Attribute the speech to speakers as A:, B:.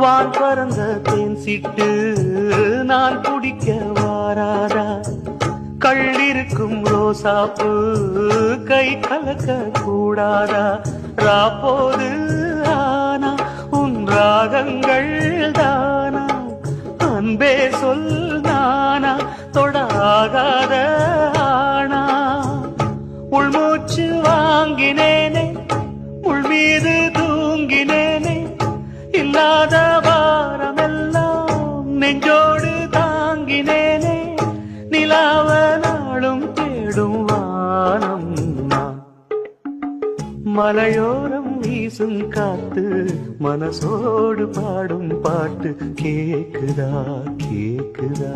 A: வான் பறந்த தேன் சிட்டு நான் குடிக்க வாராதா, கள்ளிருக்கும் ரோசாப்பு கை கலக்க கூடாதா, ராப்போது ஆனா உன் ராகங்கள் தானா, அன்பே சொல் நானா தொடாகாத ஆனா, உள்மூச்சு வாங்கினேனே உள் மீது தூங்கினேனே, இல்லாத வாரமெல்லாம் நெஞ்சோடு தாங்கினேனே, நிலாவ நாளும் தேடும் வானம் நான். மலையோரம் வீசும் காத்து மனசோடு பாடும் பாட்டு கேக்குதா கேக்குதா.